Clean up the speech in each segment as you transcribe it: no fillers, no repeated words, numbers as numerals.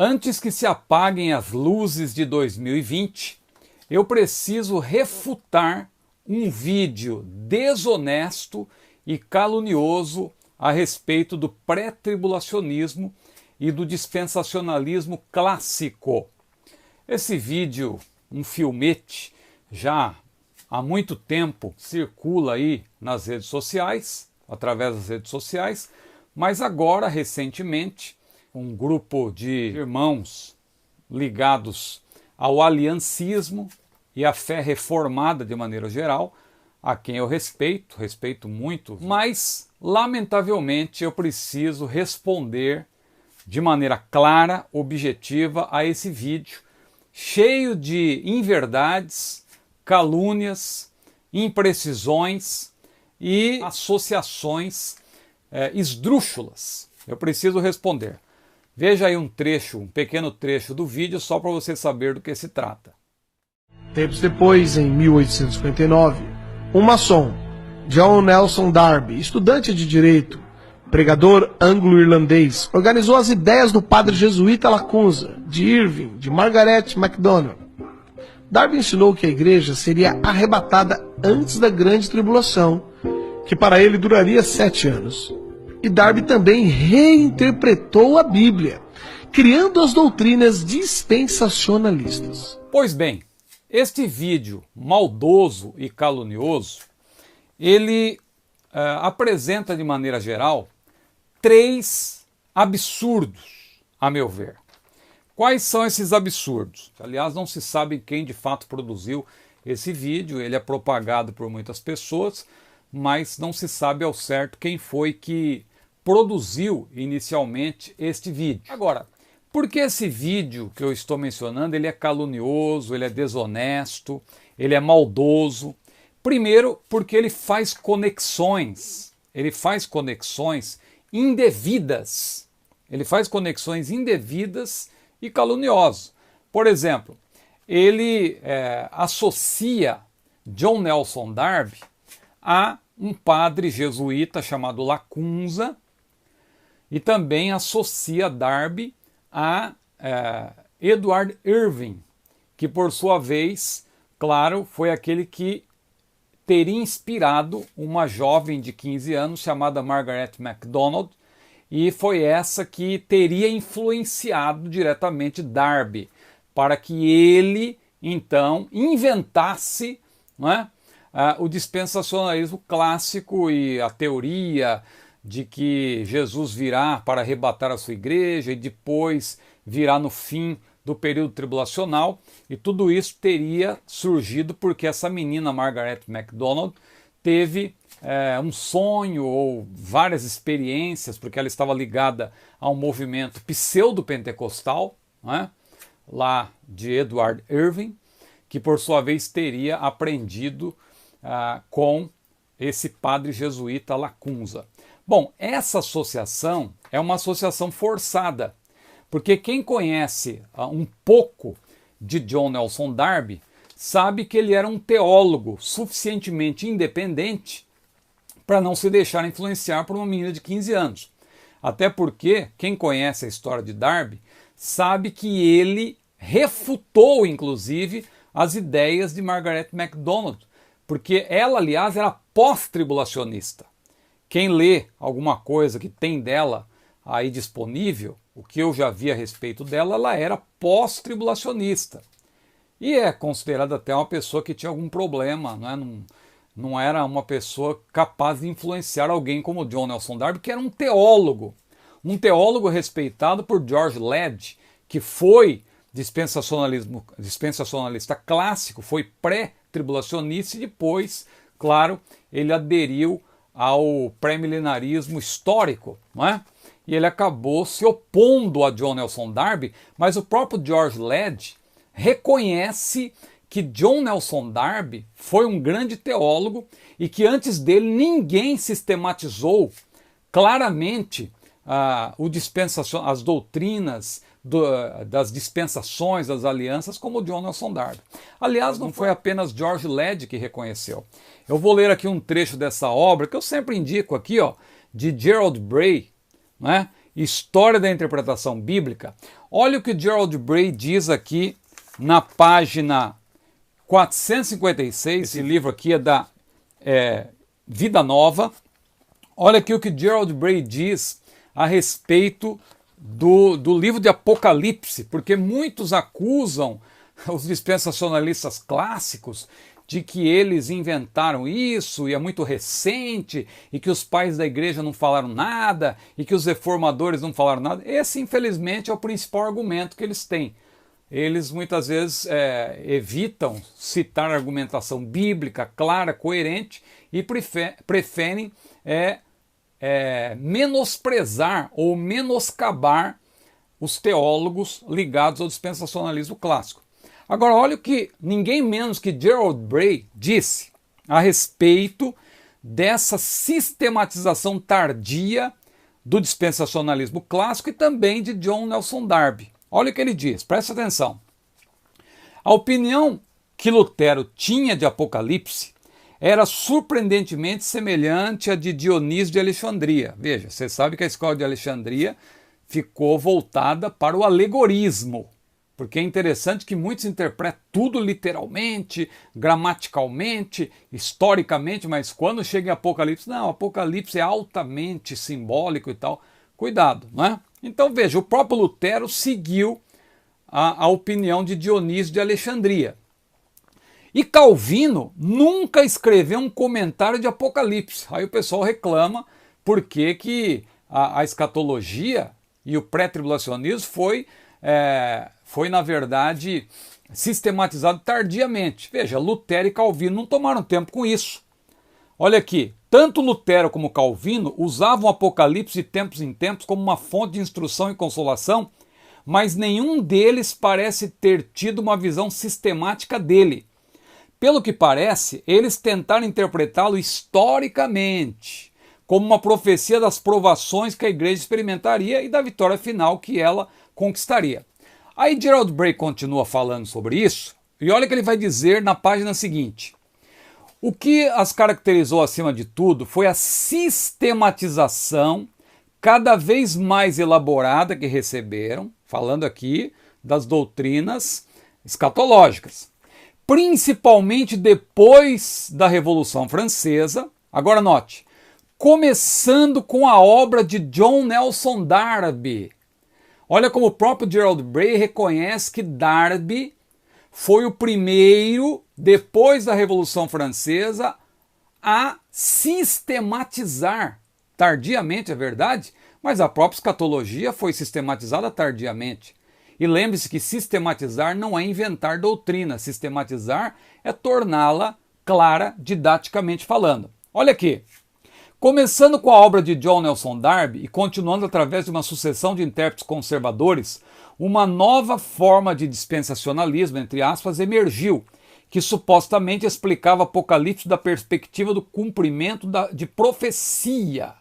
Antes que se apaguem as luzes de 2020, eu preciso refutar um vídeo desonesto e calunioso a respeito do pré-tribulacionismo e do dispensacionalismo clássico. Esse vídeo, um filmete, já há muito tempo circula aí nas redes sociais, através das redes sociais, mas agora, recentemente, um grupo de irmãos ligados ao aliancismo e à fé reformada de maneira geral, a quem eu respeito muito, mas, lamentavelmente, eu preciso responder de maneira clara, objetiva a esse vídeo, cheio de inverdades, calúnias, imprecisões e associações esdrúxulas. Eu preciso responder. Veja aí um pequeno trecho do vídeo, só para você saber do que se trata. Tempos depois, em 1859, um maçom, John Nelson Darby, estudante de direito, pregador anglo-irlandês, organizou as ideias do padre jesuíta Lacunza, de Irving, de Margaret MacDonald. Darby ensinou que a igreja seria arrebatada antes da grande tribulação, que para ele duraria 7 anos. E Darby também reinterpretou a Bíblia, criando as doutrinas dispensacionalistas. Pois bem, este vídeo maldoso e calunioso, ele apresenta de maneira geral 3 absurdos, a meu ver. Quais são esses absurdos? Aliás, não se sabe quem de fato produziu esse vídeo, ele é propagado por muitas pessoas, mas não se sabe ao certo quem foi que produziu inicialmente este vídeo. Agora, por que esse vídeo que eu estou mencionando, ele é calunioso, ele é desonesto, ele é maldoso? Primeiro, porque ele faz conexões indevidas. Ele faz conexões indevidas e caluniosas. Por exemplo, ele associa John Nelson Darby a um padre jesuíta chamado Lacunza e também associa Darby a Edward Irving, que por sua vez, claro, foi aquele que teria inspirado uma jovem de 15 anos chamada Margaret MacDonald, e foi essa que teria influenciado diretamente Darby para que ele, então, inventasse, não é, o dispensacionalismo clássico e a teoria de que Jesus virá para arrebatar a sua igreja e depois virá no fim do período tribulacional, e tudo isso teria surgido porque essa menina Margaret MacDonald teve um sonho ou várias experiências, porque ela estava ligada a um movimento pseudo-pentecostal, né, lá de Edward Irving, que por sua vez teria aprendido com esse padre jesuíta Lacunza. Bom, essa associação é uma associação forçada, porque quem conhece um pouco de John Nelson Darby sabe que ele era um teólogo suficientemente independente para não se deixar influenciar por uma menina de 15 anos. Até porque quem conhece a história de Darby sabe que ele refutou, inclusive, as ideias de Margaret MacDonald, porque ela, aliás, era pós-tribulacionista. Quem lê alguma coisa que tem dela aí disponível, o que eu já vi a respeito dela, ela era pós-tribulacionista. E é considerada até uma pessoa que tinha algum problema, não era uma pessoa capaz de influenciar alguém como John Nelson Darby, que era um teólogo respeitado por George Ladd, que foi dispensacionalista clássico, foi pré-tribulacionista e depois, claro, ele aderiu ao pré-milenarismo histórico, não é? E ele acabou se opondo a John Nelson Darby, mas o próprio George Ladd reconhece que John Nelson Darby foi um grande teólogo e que antes dele ninguém sistematizou claramente as doutrinas das dispensações, das alianças, como John Nelson Darby. Aliás, não foi apenas George Ladd que reconheceu. Eu vou ler aqui um trecho dessa obra, que eu sempre indico aqui, ó, de Gerald Bray, né? História da Interpretação Bíblica. Olha o que Gerald Bray diz aqui na página 456, esse livro aqui é da Vida Nova. Olha aqui o que Gerald Bray diz a respeito do livro de Apocalipse, porque muitos acusam os dispensacionalistas clássicos de que eles inventaram isso e é muito recente e que os pais da igreja não falaram nada e que os reformadores não falaram nada. Esse, infelizmente, é o principal argumento que eles têm. Eles muitas vezes evitam citar argumentação bíblica clara, coerente e preferem menosprezar ou menoscabar os teólogos ligados ao dispensacionalismo clássico. Agora, olha o que ninguém menos que Gerald Bray disse a respeito dessa sistematização tardia do dispensacionalismo clássico e também de John Nelson Darby. Olha o que ele diz, presta atenção. A opinião que Lutero tinha de Apocalipse era surpreendentemente semelhante à de Dionísio de Alexandria. Veja, você sabe que a escola de Alexandria ficou voltada para o alegorismo, porque é interessante que muitos interpretam tudo literalmente, gramaticalmente, historicamente, mas quando chega em Apocalipse, não, Apocalipse é altamente simbólico e tal. Cuidado, não é? Então veja, o próprio Lutero seguiu a opinião de Dionísio de Alexandria. E Calvino nunca escreveu um comentário de Apocalipse. Aí o pessoal reclama porque que a escatologia e o pré-tribulacionismo foi, na verdade, sistematizado tardiamente. Veja, Lutero e Calvino não tomaram tempo com isso. Olha aqui, tanto Lutero como Calvino usavam o Apocalipse de tempos em tempos como uma fonte de instrução e consolação, mas nenhum deles parece ter tido uma visão sistemática dele. Pelo que parece, eles tentaram interpretá-lo historicamente, como uma profecia das provações que a igreja experimentaria e da vitória final que ela conquistaria. Aí Gerald Bray continua falando sobre isso, e olha o que ele vai dizer na página seguinte. O que as caracterizou acima de tudo foi a sistematização cada vez mais elaborada que receberam, falando aqui das doutrinas escatológicas. Principalmente depois da Revolução Francesa, agora note, começando com a obra de John Nelson Darby. Olha como o próprio Gerald Bray reconhece que Darby foi o primeiro, depois da Revolução Francesa, a sistematizar, tardiamente é verdade, mas a própria escatologia foi sistematizada tardiamente. E lembre-se que sistematizar não é inventar doutrina, sistematizar é torná-la clara didaticamente falando. Olha aqui, começando com a obra de John Nelson Darby e continuando através de uma sucessão de intérpretes conservadores, uma nova forma de dispensacionalismo, entre aspas, emergiu, que supostamente explicava Apocalipse da perspectiva do cumprimento de profecia.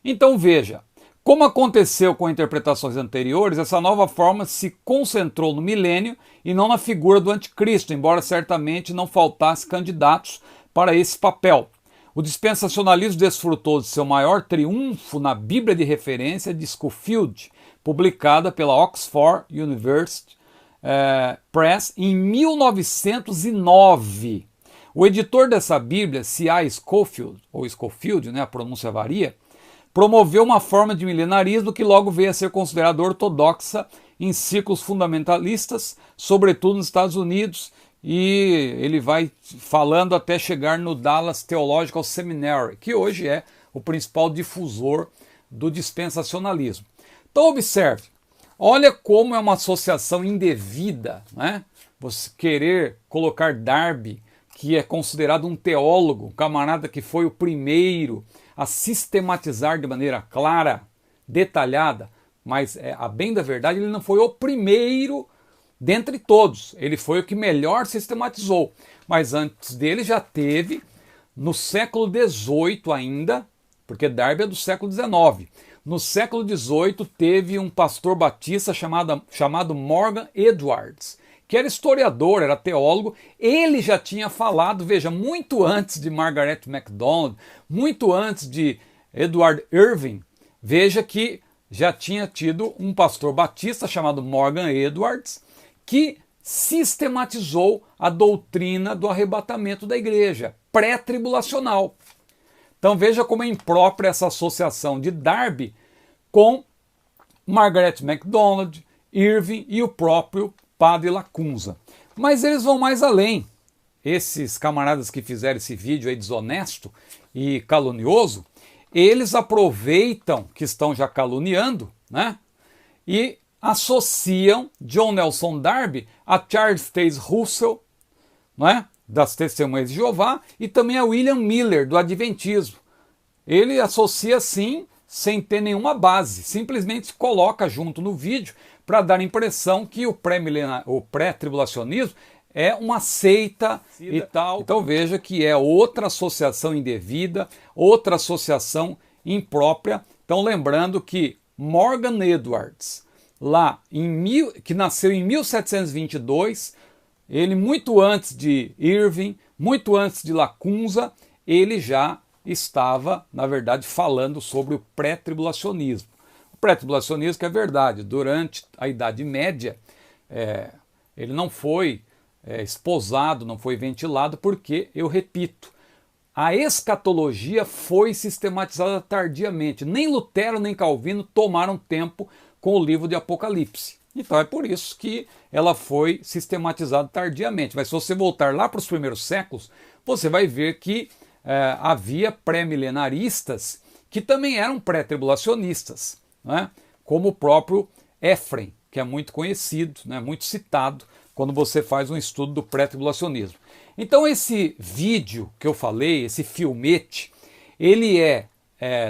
Então veja, como aconteceu com interpretações anteriores, essa nova forma se concentrou no milênio e não na figura do anticristo, embora certamente não faltasse candidatos para esse papel. O dispensacionalismo desfrutou de seu maior triunfo na Bíblia de referência de Scofield, publicada pela Oxford University Press em 1909. O editor dessa Bíblia, C.I. Scofield, ou Scofield, a pronúncia varia, promoveu uma forma de milenarismo que logo veio a ser considerada ortodoxa em círculos fundamentalistas, sobretudo nos Estados Unidos, e ele vai falando até chegar no Dallas Theological Seminary, que hoje é o principal difusor do dispensacionalismo. Então observe, olha como é uma associação indevida, né? Você querer colocar Darby, que é considerado um teólogo, um camarada que foi o primeiro a sistematizar de maneira clara, detalhada, mas a bem da verdade ele não foi o primeiro dentre todos, ele foi o que melhor sistematizou, mas antes dele já teve, no século XVIII ainda, porque Darby é do século XIX, no século XVIII teve um pastor batista chamado Morgan Edwards, que era historiador, era teólogo, ele já tinha falado, veja, muito antes de Margaret MacDonald, muito antes de Edward Irving, veja que já tinha tido um pastor batista chamado Morgan Edwards, que sistematizou a doutrina do arrebatamento da igreja, pré-tribulacional. Então veja como é imprópria essa associação de Darby com Margaret MacDonald, Irving e o próprio Padre Lacunza. Mas eles vão mais além. Esses camaradas que fizeram esse vídeo aí desonesto e calunioso, eles aproveitam que estão já caluniando, né? E associam John Nelson Darby a Charles Taze Russell, né? Das Testemunhas de Jeová, e também a William Miller, do Adventismo. Ele associa assim, sem ter nenhuma base, simplesmente coloca junto no vídeo para dar a impressão que o pré-tribulacionismo é uma seita e tal. Então veja que é outra associação indevida, outra associação imprópria. Então lembrando que Morgan Edwards, que nasceu em 1722, ele muito antes de Irving, muito antes de Lacunza, ele já estava, na verdade, falando sobre o pré-tribulacionismo. O pré-tribulacionismo que é verdade, durante a Idade Média, ele não foi esposado, não foi ventilado, porque, eu repito, a escatologia foi sistematizada tardiamente. Nem Lutero nem Calvino tomaram tempo com o livro de Apocalipse. Então é por isso que ela foi sistematizada tardiamente. Mas se você voltar lá para os primeiros séculos, você vai ver que havia pré-milenaristas que também eram pré-tribulacionistas, né? Como o próprio Ephraim, que é muito conhecido, né? Muito citado quando você faz um estudo do pré-tribulacionismo. Então esse vídeo que eu falei, esse filmete, ele é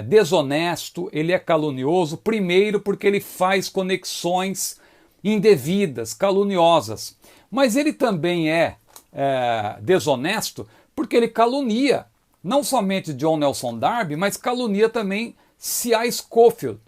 desonesto, ele é calunioso, primeiro porque ele faz conexões indevidas, caluniosas, mas ele também é desonesto porque ele calunia não somente John Nelson Darby, mas calunia também C.I. Scofield,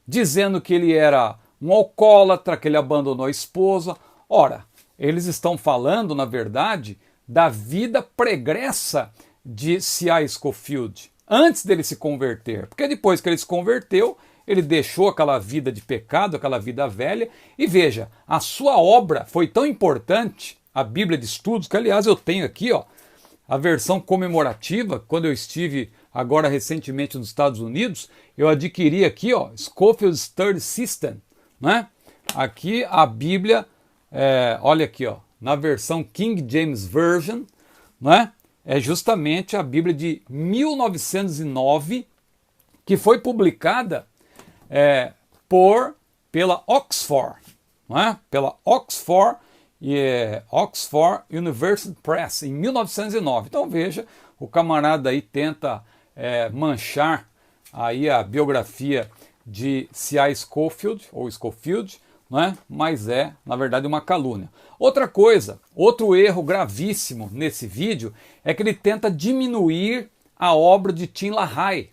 dizendo que ele era um alcoólatra, que ele abandonou a esposa. Ora, eles estão falando, na verdade, da vida pregressa de C.I. Scofield, antes dele se converter. Porque depois que ele se converteu, ele deixou aquela vida de pecado, aquela vida velha. E veja, a sua obra foi tão importante, a Bíblia de Estudos, que aliás eu tenho aqui, ó, a versão comemorativa. Quando eu estive agora recentemente nos Estados Unidos, eu adquiri aqui, ó, Scofield's Third System, né? Aqui a Bíblia, olha aqui, ó, na versão King James Version, né? É justamente a Bíblia de 1909, que foi publicada pela Oxford, né? Pela Oxford University Press, em 1909. Então veja, o camarada aí tenta manchar aí a biografia de C.I. Scofield, ou Scofield, né? Mas é, na verdade, uma calúnia. Outra coisa, outro erro gravíssimo nesse vídeo é que ele tenta diminuir a obra de Tim LaHaye,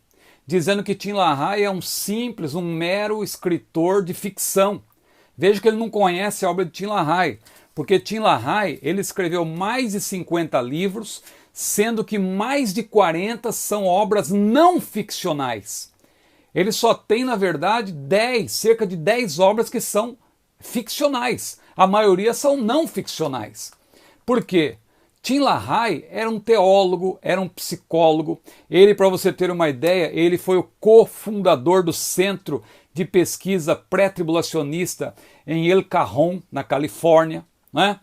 dizendo que Tim LaHaye é um mero escritor de ficção. Veja que ele não conhece a obra de Tim LaHaye, porque Tim LaHaye, ele escreveu mais de 50 livros, sendo que mais de 40 são obras não ficcionais. Ele só tem, na verdade, cerca de 10 obras que são ficcionais. A maioria são não ficcionais. Por quê? Tim LaHaye era um teólogo, era um psicólogo. Ele, para você ter uma ideia, ele foi o cofundador do Centro de Pesquisa Pré-Tribulacionista em El Cajon, na Califórnia, né?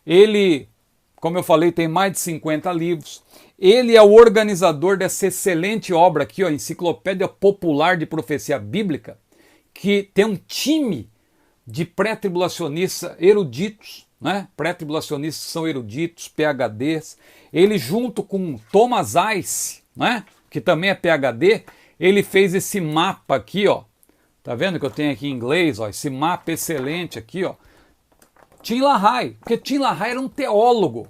Ele, como eu falei, tem mais de 50 livros. Ele é o organizador dessa excelente obra aqui, ó, Enciclopédia Popular de Profecia Bíblica, que tem um time de pré-tribulacionistas eruditos, né? Pré-tribulacionistas são eruditos, PhDs. Ele, junto com Thomas Ice, né? Que também é PhD, ele fez esse mapa aqui, ó. Tá vendo que eu tenho aqui em inglês, ó, esse mapa excelente aqui, ó. Tim LaHaye, porque Tim LaHaye era um teólogo.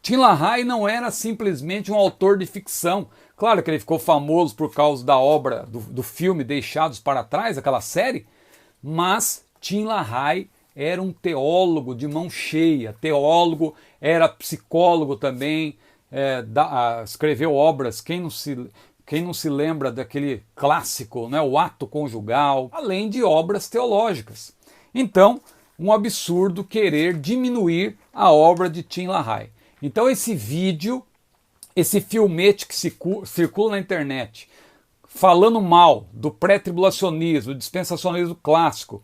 Tim LaHaye não era simplesmente um autor de ficção. Claro que ele ficou famoso por causa da obra, do filme Deixados para Trás, aquela série, mas Tim LaHaye era um teólogo de mão cheia. Teólogo, era psicólogo também, escreveu obras. Quem não se lembra daquele clássico, né, o ato conjugal, além de obras teológicas. Então, um absurdo querer diminuir a obra de Tim LaHaye. Então esse vídeo, esse filmete que circula na internet, falando mal do pré-tribulacionismo, do dispensacionalismo clássico,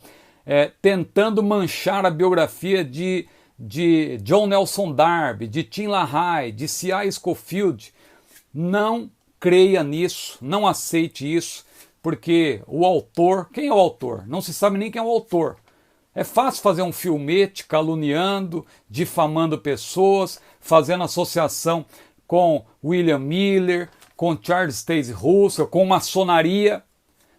tentando manchar a biografia de John Nelson Darby, de Tim LaHaye, de C.I. Scofield, não creia nisso, não aceite isso, porque o autor, quem é o autor? Não se sabe nem quem é o autor. É fácil fazer um filmete caluniando, difamando pessoas, fazendo associação com William Miller, com Charles Taze Russell, com maçonaria,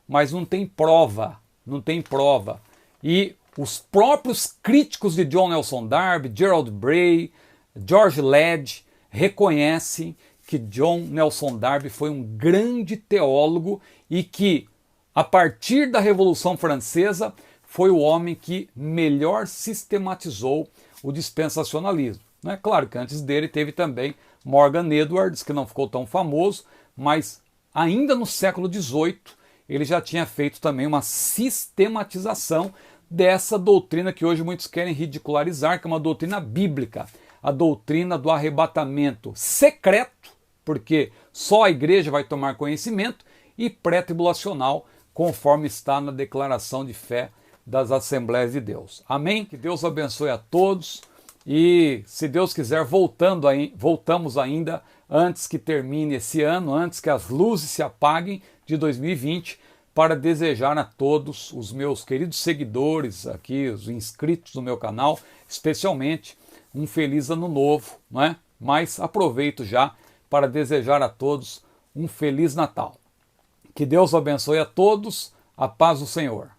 mas não tem prova, não tem prova. E os próprios críticos de John Nelson Darby, Gerald Bray, George Ladd, reconhecem que John Nelson Darby foi um grande teólogo e que, a partir da Revolução Francesa, foi o homem que melhor sistematizou o dispensacionalismo. É claro que antes dele teve também Morgan Edwards, que não ficou tão famoso, mas ainda no século XVIII ele já tinha feito também uma sistematização dessa doutrina que hoje muitos querem ridicularizar, que é uma doutrina bíblica, a doutrina do arrebatamento secreto, porque só a igreja vai tomar conhecimento, e pré-tribulacional, conforme está na declaração de fé das Assembleias de Deus. Amém? Que Deus abençoe a todos e, se Deus quiser, voltamos ainda antes que termine esse ano, antes que as luzes se apaguem de 2020, para desejar a todos os meus queridos seguidores aqui, os inscritos no meu canal, especialmente um feliz ano novo, não é? Mas aproveito já para desejar a todos um feliz Natal. Que Deus abençoe a todos, a paz do Senhor.